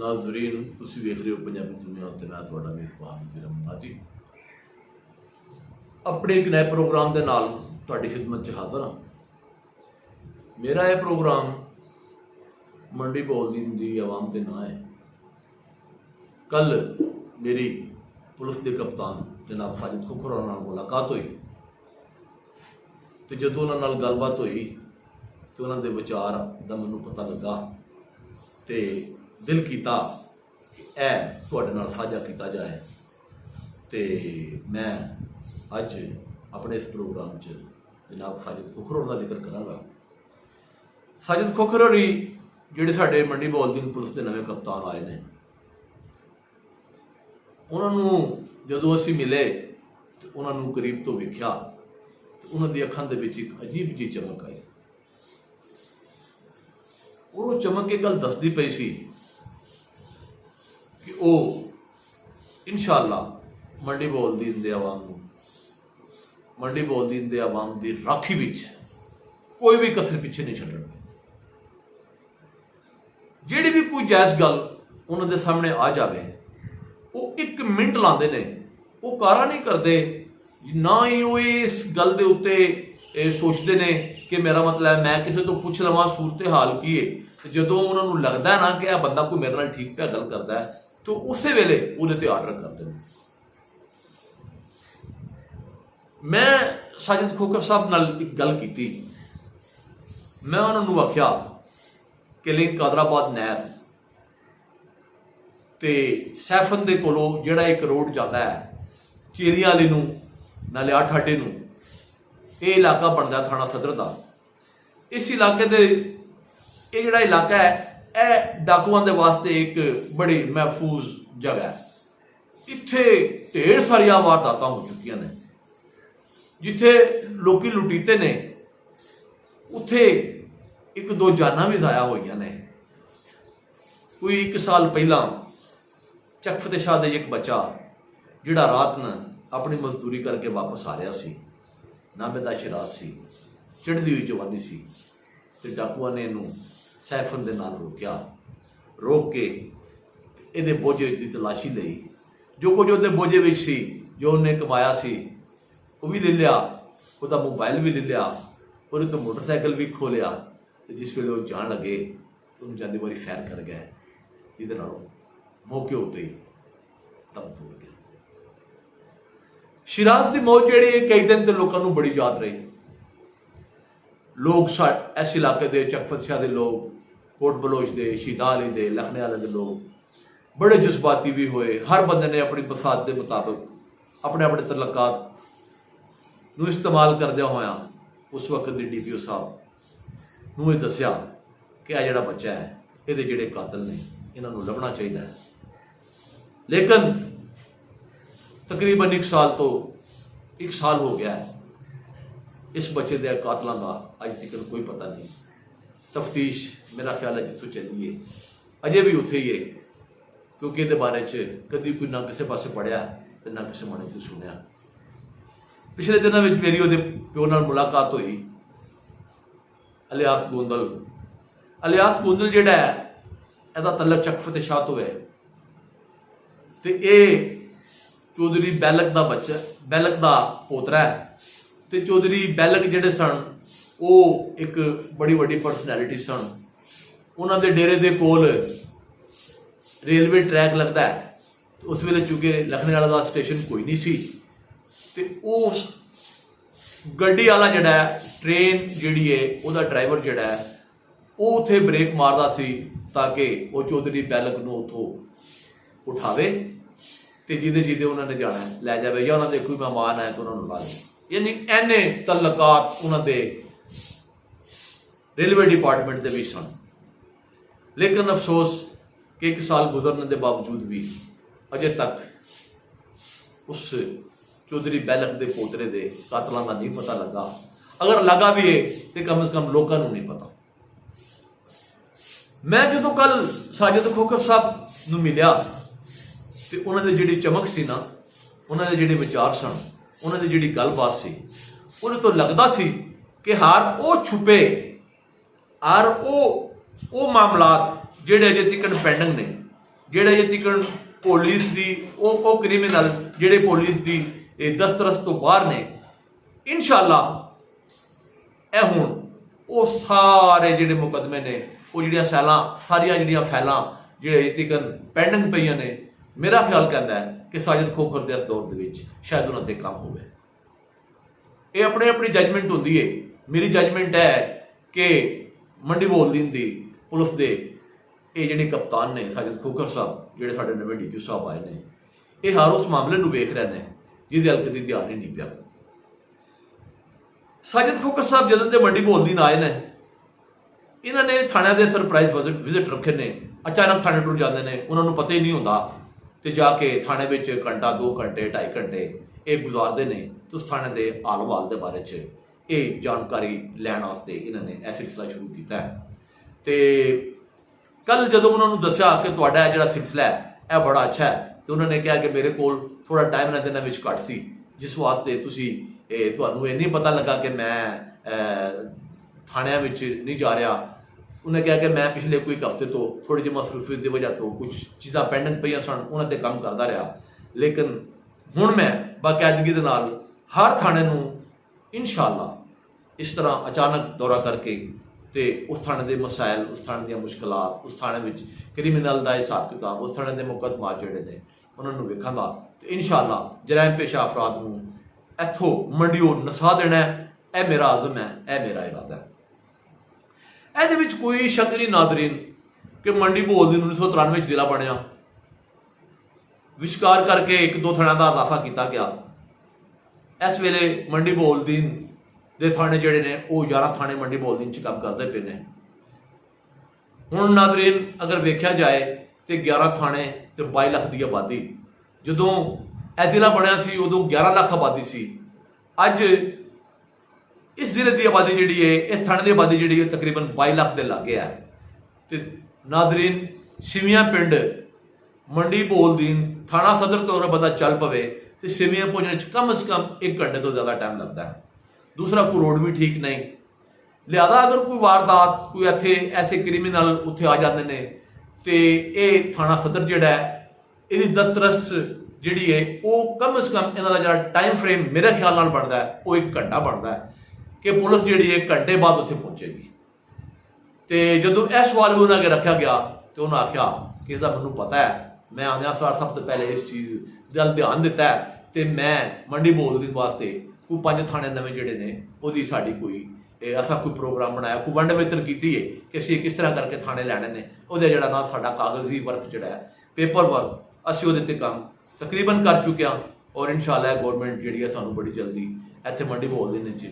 नाजरीन तुसीं वेख रहे हो पंजाबी दुनिया उत्ते मैं तुहाडा मेज़बान विरम जी अपने एक नए प्रोग्राम के नाल तुहाडी खिदमत च हाज़र हाँ। मेरा यह प्रोग्राम मंडी बौलदीन दी आवाम के नाँ है। कल मेरी पुलिस के कप्तान जनाब साजिद खोखर होरां नाल मुलाकात हुई तो जदों उन्हां नाल गलबात हुई तो उन्हां दे विचार दा मैनूं पता लगा तो दिल किया कि यह तुहाडे नाल साझा किया जाए। तो मैं अज अपने इस प्रोग्राम च जनाब साजिद खोखर होरां दा जिक्र करांगा। साजिद खोखर होरी जिहड़े साडे मंडी बौलदीन पुलिस के नवे कप्तान आए ने, उन्होंने जदों असीं मिले तो उन्होंने करीब तो वेख्या तो उन्होंने दी अखां दे विच एक अजीब जी चमक आई और वो चमक एक गल दसदी पई सी कि वो इंशाअल्लाह मंडी बौलदीन दे आवाम नूं मंडी बौलदीन दे आवाम दी राखी विच कोई भी कसर पिछे नहीं छड्डणगे। जिहड़ी भी कोई जायज़ गल उन्हां दे सामने आ जाए वो एक मिनट लाते हैं, वो कारा नहीं करते, ना ही वो इस गल के उत्ते सोचते हैं कि मेरा मतलब मैं किसी तो पूछ लवां सूरत हाल की है। तो जदों उन्होंने लगता है ना कि यह बंदा कोई मेरे नाल ठीक पे गल करता है तो उस वेले उहदे ते आर्डर करते हैं। मैं साजिद खोखर साहब नाल एक गल की, मैं उन्होंने आख्या कि लिंक कादराबाद नहर ते सैफन दे कोलों जिहड़ा एक रोड जाता है चेरियां वाले नूं नाले आठाटे नूं, ये इलाका बनता थाना सदर का। इस इलाके दे ये जिहड़ा इलाका है यह डाकुआं दे वास्ते एक बड़ी महफूज जगह है। इत्थे ढेर सारिया वारदात हो चुकी ने, जिथे लोग लुटीते ने उत्थे एक दो जाना भी जाया हुई ने। कोई एक साल पहला चक फतेह शाह दे एक बच्चा जिहड़ा रात न अपनी मजदूरी करके वापस आ रहा सी, नामे दा शिराज सी, चढ़दी हुई जवानी सी, ते डाकुआ ने इनू सैफन दे नाल रोकिया, रोक के इहदे बोझे की तलाशी लई। जो कुछ उहदे बोझे विच सी, जो उन्हें कमाया सी वह भी ले लिया, उसका मोबाइल भी ले लिया और तो मोटरसाइकिल भी खो लिया। तो जिस वेले वो जान लगे तो उन्हें जाती बारी फैर कर गए, जिहदे नाल मौके उत्ते ही दम तोड़ गया। शिराज की मौत जी कई दिन तो लोगों को बड़ी याद रही। लोग इस इलाके के चक फतेह शाह के लोग, कोट बलोच के, शहीदां अली के, लखने वाले के लोग बड़े जज्बाती भी होए। हर बंदे ने अपनी बसात के मुताबिक अपने अपने तलकात नूं इस्तेमाल करदे होया उस वक्त के DPO साहब नूं दस्या कि यह जिहड़ा बच्चा है ये जिहड़े कातल ने इन्हां नूं लभना चाहिए। लेकिन तकरीबन एक साल हो गया है इस बच्चे के कातलों का अज तक कोई पता नहीं। तफ्तीश मेरा ख्याल है जितों चली है अजे भी उत्थे ही है, क्योंकि ये बारे कभी कोई ना किसी पासे पढ़िया तो ना किसी माने को सुनिया। पिछले दिनों में मेरी वो प्यो नाल मुलाकात हुई। अलियास गोंदल जिहड़ा है इसका तलक चक फतेह शाह तो है, तो ये चौधरी बैलक का बच्चा, बैलक का पोतरा है। तो चौधरी बैलक जिहड़े सन वो एक बड़ी वड्डी परसनैलिटी सन। उन्होंने डेरे के कोल रेलवे ट्रैक लगता है, तो उस वेले चूंकि लखने वाला का स्टेशन कोई नहीं सी, तो उस गड्डी वाला जिहड़ा है ट्रेन जिहड़ी है उसका ड्राइवर जिहड़ा है वो उत्थे ब्रेक मारदा सी ताकि वो चौधरी बैलक नूं उत्थों उठावे तो जिदे जिदे उन्होंने जाना है लै जाए, या उन्होंने कोई मेहमान है तो उन्होंने ला दे। यानी इन्ने तलकात उन्होंने रेलवे डिपार्टमेंट के भी सन। लेकिन अफसोस कि एक साल गुजरने के बावजूद भी अजे तक उस चौधरी बैलक के पोतरे के कातलों का नहीं पता लगा। अगर लगा भी है तो कम से कम लोगों को नहीं पता। मैं जो कल साजिद खोखर साहब नूं मिलिया तो उन्होंने जी चमक सी ना, उन्होंने जिहड़े विचार सन, उन्होंने जी गलबात सी, उन्हें तो लगता सी कि हार वो छुपे और वो मामलात जिहड़े अजे तक पेंडिंग ने ਜਿਹੜੇ ਜੇ ਤੀਕਣ ਪੁਲਿਸ ਦੀ ਉਹ ਕ੍ਰਿਮੀਨਲ ਜਿਹੜੇ ਪੁਲਿਸ ਦੀ ਦਸਤਰਸ ਤੋਂ ਬਾਹਰ ਨੇ, ਇਨਸ਼ਾਅੱਲਾ ਇਹ ਹੁਣ ਉਹ ਸਾਰੇ ਜਿਹੜੇ ਮੁਕੱਦਮੇ ਨੇ, ਉਹ ਜਿਹੜੀਆਂ ਸਾਰੀਆਂ ਜਿਹੜੀਆਂ ਫੈਲਾਂ ਜਿਹੜੇ ਤੀਕਣ ਪੈਂਡਿੰਗ ਪਈਆਂ ਨੇ, ਮੇਰਾ ਖਿਆਲ ਕਹਿੰਦਾ ਹੈ ਕਿ ਸਾਜਿਦ ਖੋਖਰ ਦੇ ਇਸ ਦੌਰ ਦੇ ਵਿੱਚ ਸ਼ਾਇਦ ਉਹਨਾਂ 'ਤੇ ਕੰਮ ਹੋਵੇ। ਇਹ ਆਪਣੀ ਜਜਮੈਂਟ ਹੁੰਦੀ ਹੈ। ਮੇਰੀ ਜਜਮੈਂਟ ਹੈ ਕਿ ਮੰਡੀ ਬੋਲਦੀਨ ਦੀ ਪੁਲਿਸ ਦੇ ਇਹ ਜਿਹੜੇ ਕਪਤਾਨ ਨੇ ਸਾਜਿਦ ਖੋਖਰ ਸਾਹਿਬ, ਜਿਹੜੇ ਸਾਡੇ ਨਵੇਂ DPO ਸਾਹਿਬ ਆਏ ਨੇ, ਇਹ ਹਰ ਉਸ ਮਾਮਲੇ ਨੂੰ ਵੇਖ ਰਹੇ ਨੇ ਜਿਹਦੇ ਹਲਕੇ ਦੀ ਧਿਆਨ ਹੀ ਨਹੀਂ ਪਿਆ। ਸਾਜਿਦ ਖੋਖਰ ਸਾਹਿਬ ਜਦੋਂ ਦੇ ਮੰਡੀ ਬੋਲਦੀਨ ਆਏ ਨੇ, ਇਹਨਾਂ ਨੇ ਥਾਣਿਆਂ ਦੇ ਸਰਪ੍ਰਾਈਜ਼ ਵਿਜ਼ਿਟ ਰੱਖੇ ਨੇ। ਅਚਾਨਕ ਥਾਣੇ ਟੁਰ ਜਾਂਦੇ ਨੇ, ਉਹਨਾਂ ਨੂੰ ਪਤਾ ਹੀ ਨਹੀਂ ਹੁੰਦਾ, ਤੇ ਜਾ ਕੇ ਥਾਣੇ ਵਿੱਚ ਘੰਟਾ 2 ਘੰਟੇ 2.5 ਘੰਟੇ ਇਹ ਗੁਜ਼ਾਰਦੇ ਨੇ ਤੇ ਉਸ ਥਾਣੇ ਦੇ ਹਾਲ ਹਵਾਲ ਦੇ ਬਾਰੇ 'ਚ ਇਹ ਜਾਣਕਾਰੀ ਲੈਣ ਵਾਸਤੇ ਇਹਨਾਂ ਨੇ ਇਹ ਸਿਲਸਿਲਾ ਸ਼ੁਰੂ ਕੀਤਾ ਹੈ। ਤੇ ਕੱਲ ਜਦੋਂ ਉਹਨਾਂ ਨੂੰ ਦੱਸਿਆ ਕਿ ਤੁਹਾਡਾ ਜਿਹੜਾ ਸਿਲਸਿਲਾ ਹੈ ਇਹ ਬੜਾ ਅੱਛਾ ਹੈ, ਤੇ ਉਹਨਾਂ ਨੇ ਕਿਹਾ ਕਿ ਮੇਰੇ ਕੋਲ ਥੋੜਾ ਟਾਈਮ ਇਹਨਾਂ ਦਿਨਾਂ ਵਿੱਚ ਘੱਟ ਸੀ, ਜਿਸ ਵਾਸਤੇ ਤੁਹਾਨੂੰ ਇਹ ਨਹੀਂ ਪਤਾ ਲੱਗਾ ਕਿ ਮੈਂ ਥਾਣਿਆਂ ਵਿੱਚ ਨਹੀਂ ਜਾ ਰਿਹਾ। ਉਹਨੇ ਕਿਹਾ ਕਿ ਮੈਂ ਪਿਛਲੇ ਕੋਈ ਹਫ਼ਤੇ ਤੋਂ ਥੋੜੀ ਜਿਹੀ ਮਸਰੂਫੀਅਤ ਦੀ ਵਜ੍ਹਾ ਤੋਂ ਕੁਝ ਚੀਜ਼ਾਂ ਪੈਂਡਿੰਗ ਪਈਆਂ ਸਨ, ਉਹਨਾਂ 'ਤੇ ਕੰਮ ਕਰਦਾ ਰਿਹਾ, ਲੇਕਿਨ ਹੁਣ ਮੈਂ ਬਾਕਾਇਦਗੀ ਦੇ ਨਾਲ ਹਰ ਥਾਣੇ ਨੂੰ ਇਨਸ਼ਾਅੱਲਾ ਇਸ ਤਰ੍ਹਾਂ ਅਚਾਨਕ ਦੌਰਾ ਕਰਕੇ ਤੇ ਉਸ ਥਾਣੇ ਦੇ ਮਸਾਇਲ, ਉਸ ਥਾਣੇ ਦੀਆਂ ਮੁਸ਼ਕਲਾਤ, ਉਸ ਥਾਣੇ ਵਿੱਚ ਕ੍ਰਿਮੀਨਲ ਦਾ ਹਿਸਾਬ ਕਿਤਾਬ, ਉਸ ਥਾਣੇ ਦੇ ਮੁਕੱਦਮਾਤ ਜਿਹੜੇ ਨੇ ਉਹਨਾਂ ਨੂੰ ਵੇਖਾਂਗਾ ਤੇ ਇਨਸ਼ਾਅੱਲਾ ਜਰਾਇਮ ਪੇਸ਼ਾ ਅਫਰਾਦ ਨੂੰ ਇੱਥੋਂ ਮੰਡੀਓ ਨਸਾ ਦੇਣਾ। ਇਹ ਮੇਰਾ ਆਜ਼ਮ ਹੈ, ਇਹ ਮੇਰਾ ਇਰਾਦਾ ਹੈ। ਇਹਦੇ ਵਿੱਚ ਕੋਈ ਸ਼ੱਕ ਨਹੀਂ ਨਾਜ਼ਰੀਨ ਕਿ ਮੰਡੀ ਬੋਲਦੀਨ 1993 ਵਿੱਚ ਜ਼ਿਲ੍ਹਾ ਬਣਿਆ, ਵਿਸ਼ਕਾਰ ਕਰਕੇ 1-2 ਥਾਣਿਆਂ ਦਾ ਇਜ਼ਾਫਾ ਕੀਤਾ ਗਿਆ। ਇਸ ਵੇਲੇ ਮੰਡੀ ਬੋਲਦੀਨ ਦੇ ਥਾਣੇ ਜਿਹੜੇ ਨੇ ਉਹ 11 ਥਾਣੇ ਮੰਡੀ ਬੋਲਦੀਨ 'ਚ ਕੰਮ ਕਰਦੇ ਪਏ ਨੇ। ਹੁਣ ਨਾਜ਼ਰੀਨ ਅਗਰ ਵੇਖਿਆ ਜਾਏ ਤੇ 11 ਥਾਣੇ ਤੇ 22 ਲੱਖ ਦੀ ਆਬਾਦੀ, ਜਦੋਂ ਇਹ ਜ਼ਿਲ੍ਹਾ ਬਣਿਆ ਸੀ ਉਦੋਂ 11 ਲੱਖ ਆਬਾਦੀ ਸੀ। ਅੱਜ ਇਸ ਜ਼ਿਲ੍ਹੇ ਦੀ ਆਬਾਦੀ ਜਿਹੜੀ ਹੈ, ਇਸ ਥਾਣੇ ਦੀ ਆਬਾਦੀ ਜਿਹੜੀ ਹੈ ਤਕਰੀਬਨ 22 ਲੱਖ ਦੇ ਲਾਗੇ ਹੈ। ਤੇ ਨਾਜ਼ਰੀਨ ਸਿਵੀਆਂ ਪਿੰਡ ਮੰਡੀ ਬੋਲਦੀਨ ਥਾਣਾ ਸਦਰ ਤੋਂ ਅਗਰ ਬੰਦਾ ਚੱਲ ਪਵੇ ਤੇ ਸਿਵੀਆਂ ਪਹੁੰਚਣ 'ਚ ਕਮ ਸੇ ਕਮ 1 ਘੰਟੇ ਤੋਂ ਜ਼ਿਆਦਾ ਟਾਈਮ ਲੱਗਦਾ ਹੈ। ਦੂਸਰਾ ਕੋਈ ਰੋਡ ਵੀ ਠੀਕ ਨਹੀਂ, ਲਿਆਦਾ ਅਗਰ ਕੋਈ ਵਾਰਦਾਤ, ਕੋਈ ਇੱਥੇ ਐਸੇ ਕ੍ਰਿਮੀਨਲ ਉੱਥੇ ਆ ਜਾਂਦੇ ਨੇ ਤੇ ਇਹ ਥਾਣਾ ਸਦਰ ਜਿਹੜਾ ਹੈ, ਇਹਦੀ ਦਸਤਰਸ ਜਿਹੜੀ ਹੈ ਉਹ ਕਮ ਸੇ ਕਮ ਇਹਨਾਂ ਦਾ ਜਿਹੜਾ ਟਾਈਮ ਫਰੇਮ ਮੇਰੇ ਖਿਆਲ ਨਾਲ ਬਣਦਾ ਹੈ ਉਹ 1 ਘੰਟਾ ਬਣਦਾ ਹੈ ਕਿ ਪੁਲਿਸ ਜਿਹੜੀ 1 ਘੰਟੇ ਬਾਅਦ ਉੱਥੇ ਪਹੁੰਚੇਗੀ। ਤੇ ਜਦੋਂ ਇਹ ਸਵਾਲ ਵੀ ਉਹਨਾਂ ਅੱਗੇ ਰੱਖਿਆ ਗਿਆ ਤੇ ਉਹਨਾਂ ਆਖਿਆ ਕਿ ਇਸ ਦਾ ਮੈਨੂੰ ਪਤਾ ਹੈ, ਮੈਂ ਆਉਂਦਿਆਂ ਸਾਰ ਸਭ ਤੋਂ ਪਹਿਲੇ ਇਸ ਚੀਜ਼ ਵੱਲ ਧਿਆਨ ਦਿੱਤਾ ਹੈ ਤੇ ਮੈਂ ਮੰਡੀ ਬੋਲਦੀਨ ਵਾਸਤੇ ਕੋਈ 5 ਥਾਣੇ ਨਵੇਂ ਜਿਹੜੇ ਨੇ ਉਹਦੀ ਸਾਡੀ ਕੋਈ ਐਸਾ ਕੋਈ ਪ੍ਰੋਗਰਾਮ ਬਣਾਇਆ, ਕੋਈ ਵੰਡ ਵਿਤਰ ਕੀਤੀ ਹੈ ਕਿ ਅਸੀਂ ਕਿਸ ਤਰ੍ਹਾਂ ਕਰਕੇ ਥਾਣੇ ਲੈਣੇ ਨੇ। ਉਹਦੇ ਜਿਹੜਾ ਨਾਲ ਸਾਡਾ ਕਾਗਜ਼ੀ ਵਰਕ ਜਿਹੜਾ ਹੈ, ਪੇਪਰ ਵਰਕ, ਅਸੀਂ ਉਹਦੇ 'ਤੇ ਕੰਮ ਤਕਰੀਬਨ ਕਰ ਚੁੱਕੇ ਹਾਂ ਔਰ ਇਨਸ਼ਾਅੱਲਾ ਗੌਰਮੈਂਟ ਜਿਹੜੀ ਹੈ ਸਾਨੂੰ ਬੜੀ ਜਲਦੀ ਇੱਥੇ ਮੰਡੀ ਬੋਲਦੀਨ 'ਚ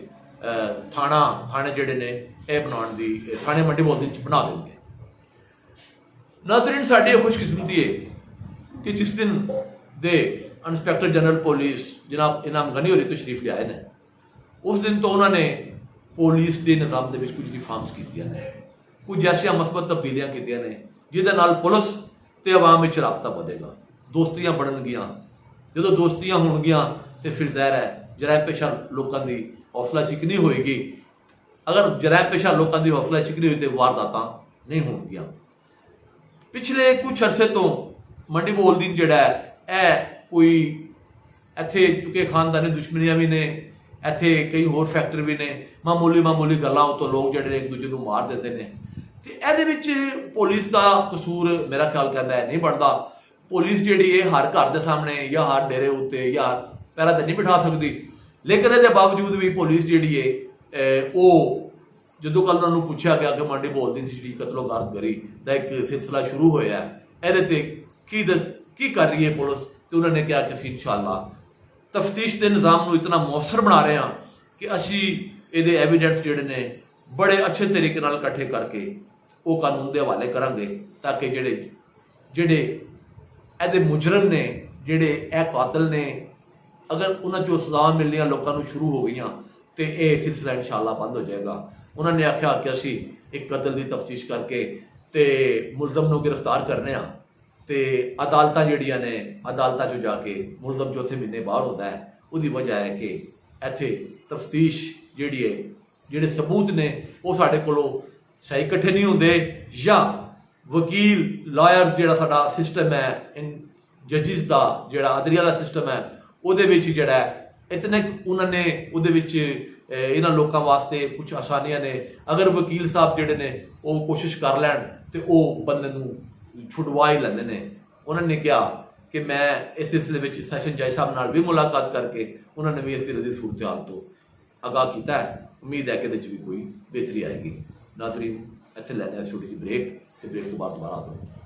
ਥਾਣੇ ਜਿਹੜੇ ਨੇ ਇਹ ਬਣਾਉਣ ਦੀ, ਥਾਣੇ ਮੰਡੀ ਬੋਲਦੀਨ 'ਚ ਬਣਾ ਦੇਣਗੇ। ਨਾਜ਼ਰੀਨ ਸਾਡੀ ਇਹ ਖੁਸ਼ਕਿਸਮਤੀ ਹੈ ਕਿ ਜਿਸ ਦਿਨ ਦੇ ਇੰਸਪੈਕਟਰ ਜਨਰਲ ਪੁਲਿਸ ਜਨਾਬ ਇਨਾਮ ਗਨੀ ਹੋਰੀ ਤਸ਼ਰੀਫ ਲਿਆਏ ਨੇ, ਉਸ ਦਿਨ ਤੋਂ ਉਹਨਾਂ ਨੇ ਪੁਲਿਸ ਦੇ ਨਿਜ਼ਾਮ ਦੇ ਵਿੱਚ ਕੁਝ ਰਿਫਾਰਮਸ ਕੀਤੀਆਂ ਨੇ, ਕੁਝ ਐਸੀਆਂ ਮਸਬਤ ਤਬਦੀਲੀਆਂ ਕੀਤੀਆਂ ਨੇ ਜਿਹਦੇ ਨਾਲ ਪੁਲਿਸ ਤੇ ਆਵਾਮ ਵਿੱਚ ਰਾਬਤਾ ਵਧੇਗਾ, ਦੋਸਤੀਆਂ ਬਣਨਗੀਆਂ। ਜਦੋਂ ਦੋਸਤੀਆਂ ਹੋਣਗੀਆਂ ਤੇ ਫਿਰ ਜ਼ਾਹਿਰ ਹੈ ਜਰਾਇਮ ਪੇਸ਼ਾ ਲੋਕਾਂ ਦੀ ਹੌਸਲਾ ਸ਼ਿਕਨੀ ਹੋਏਗੀ। ਅਗਰ ਜਰਾਇਮ ਪੇਸ਼ਾ ਲੋਕਾਂ ਦੀ ਹੌਸਲਾ ਸ਼ਿਕਨੀ ਹੋਈ ਤੇ ਵਾਰਦਾਤਾਂ ਨਹੀਂ ਹੋਣਗੀਆਂ। ਪਿਛਲੇ ਕੁਝ ਅਰਸੇ ਤੋਂ ਮੰਡੀ ਬੋਲਦੀਨ ਜਿਹੜਾ ਹੈ ਇਹ ਕੋਈ ਇੱਥੇ ਚੁੱਕੇ ਖਾਨਦਾਨੀ ਦੁਸ਼ਮਣੀਆਂ ਵੀ ਨੇ, ਇੱਥੇ ਕਈ ਹੋਰ ਫੈਕਟਰ ਵੀ ਨੇ, ਮਾਮੂਲੀ ਗੱਲਾਂ ਉੱਤੋਂ ਲੋਕ ਜਿਹੜੇ ਇੱਕ ਦੂਜੇ ਨੂੰ ਮਾਰ ਦਿੰਦੇ ਨੇ। ਤੇ ਇਹਦੇ ਵਿੱਚ ਪੁਲਿਸ ਦਾ ਕਸੂਰ ਮੇਰਾ ਖਿਆਲ ਕਹਿੰਦਾ ਹੈ ਨਹੀਂ ਬਣਦਾ। ਪੁਲਿਸ ਜਿਹੜੀ ਹੈ ਹਰ ਘਰ ਦੇ ਸਾਹਮਣੇ ਜਾਂ ਹਰ ਡੇਰੇ ਉੱਤੇ ਜਾਂ ਪੈਰਾ ਤੇ ਨਹੀਂ ਬਿਠਾ ਸਕਦੀ, ਲੇਕਿਨ ਇਹਦੇ ਬਾਵਜੂਦ ਵੀ ਪੁਲਿਸ ਜਿਹੜੀ ਹੈ ਉਹ ਜਦੋਂ ਕੱਲ ਉਹਨਾਂ ਨੂੰ ਪੁੱਛਿਆ ਗਿਆ ਕਿ ਮੰਡੀ ਬੋਲਦੀਨ ਦੀ ਜਿਹੜੀ ਕਤਲੋਗਾਰਤਗਰੀ ਦਾ ਇੱਕ ਸਿਲਸਿਲਾ ਸ਼ੁਰੂ ਹੋਇਆ, ਇਹਦੇ ਤੇ ਕੀ ਕਰ ਰਹੀ ਹੈ ਪੁਲਿਸ, ਤੇ ਉਹਨਾਂ ਨੇ ਕਿਹਾ ਕਿ ਅਸੀਂ ਇਨਸ਼ਾਅੱਲਾ ਤਫਤੀਸ਼ ਦੇ ਨਿਜ਼ਾਮ ਨੂੰ ਇਤਨਾ ਮੌਸਰ ਬਣਾ ਰਹੇ ਹਾਂ ਕਿ ਅਸੀਂ ਇਹਦੇ ਐਵੀਡੈਂਸ ਜਿਹੜੇ ਨੇ ਬੜੇ ਅੱਛੇ ਤਰੀਕੇ ਨਾਲ ਇਕੱਠੇ ਕਰਕੇ ਉਹ ਕਾਨੂੰਨ ਦੇ ਹਵਾਲੇ ਕਰਾਂਗੇ, ਤਾਂ ਕਿ ਜਿਹੜੇ ਇਹਦੇ ਮੁਜਰਮ ਨੇ, ਜਿਹੜੇ ਇਹ ਕਾਤਲ ਨੇ, ਅਗਰ ਉਹਨਾਂ 'ਚੋਂ ਸਜ਼ਾ ਮਿਲਣੀਆਂ ਲੋਕਾਂ ਨੂੰ ਸ਼ੁਰੂ ਹੋ ਗਈਆਂ ਤੇ ਇਹ ਸਿਲਸਿਲਾ ਇਨਸ਼ਾਅੱਲਾ ਬੰਦ ਹੋ ਜਾਏਗਾ। ਉਹਨਾਂ ਨੇ ਆਖਿਆ ਕਿ ਅਸੀਂ ਇੱਕ ਕਤਲ ਦੀ ਤਫਤੀਸ਼ ਕਰਕੇ ਤੇ ਮੁਲਜ਼ਮ ਨੂੰ ਗ੍ਰਿਫਤਾਰ ਕਰਨੇ ਆ ਤੇ ਅਦਾਲਤਾਂ ਜਿਹੜੀਆਂ ਨੇ, ਅਦਾਲਤਾਂ 'ਚ ਜਾ ਕੇ ਮੁਲਜ਼ਮ ਚੌਥੇ ਮਹੀਨੇ ਬਾਹਰ ਹੁੰਦਾ ਹੈ। ਉਹਦੀ ਵਜ੍ਹਾ ਹੈ ਕਿ ਇੱਥੇ ਤਫਤੀਸ਼ ਜਿਹੜੀ ਹੈ, ਜਿਹੜੇ ਸਬੂਤ ਨੇ ਉਹ ਸਾਡੇ ਕੋਲੋਂ ਸਹੀ ਇਕੱਠੇ ਨਹੀਂ ਹੁੰਦੇ, ਜਾਂ वकील लॉयर ਜਿਹੜਾ ਸਾਡਾ ਸਿਸਟਮ ਹੈ ਜੱਜਿਸ ਦਾ ਜਿਹੜਾ ਅਦਲੀਆ ਦਾ ਸਿਸਟਮ ਹੈ ਉਹਦੇ ਵਿੱਚ ਜਿਹੜਾ ਇਤਨੇ ਉਹਨਾਂ ਨੇ ਉਹਦੇ ਵਿੱਚ ਇਹਨਾਂ ਲੋਕਾਂ ਵਾਸਤੇ ਕੁਝ ਆਸਾਨੀਆਂ ਨੇ। ਅਗਰ ਵਕੀਲ ਸਾਹਿਬ ਜਿਹੜੇ ਨੇ ਉਹ ਕੋਸ਼ਿਸ਼ ਕਰ ਲੈਣ ਤੇ ਉਹ ਬੰਦੇ ਨੂੰ ਛੁਡਵਾ ਹੀ ਲੈਂਦੇ ਨੇ। ਉਹਨਾਂ ਨੇ ਕਿਹਾ ਕਿ ਮੈਂ ਇਸ ਸਿਲਸਿਲੇ ਵਿੱਚ ਸੈਸ਼ਨ ਜੱਜ ਸਾਹਿਬ ਨਾਲ ਵੀ ਮੁਲਾਕਾਤ ਕਰਕੇ ਉਹਨਾਂ ਨੇ ਵੀ ਇਸ ਤਰ੍ਹਾਂ ਦੀ ਸੂਰਤ ਹਾਲ ਤੋਂ ਆਗਾਹ ਕੀਤਾ ਹੈ। ਉਮੀਦ ਹੈ ਕਿ ਇਹਦੇ 'ਚ ਵੀ ਕੋਈ ਬਿਹਤਰੀ ਆਏਗੀ। ਨਾਜ਼ਰੀਨ, ਇੱਥੇ ਲੈਣੇ ਆ ਛੋਟੀ ਜਿਹੀ ਬ੍ਰੇਕ ਤੇ ਬ੍ਰੇਕ ਤੋਂ ਬਾਅਦ ਦੁਬਾਰਾ ਆਉਂਦੇ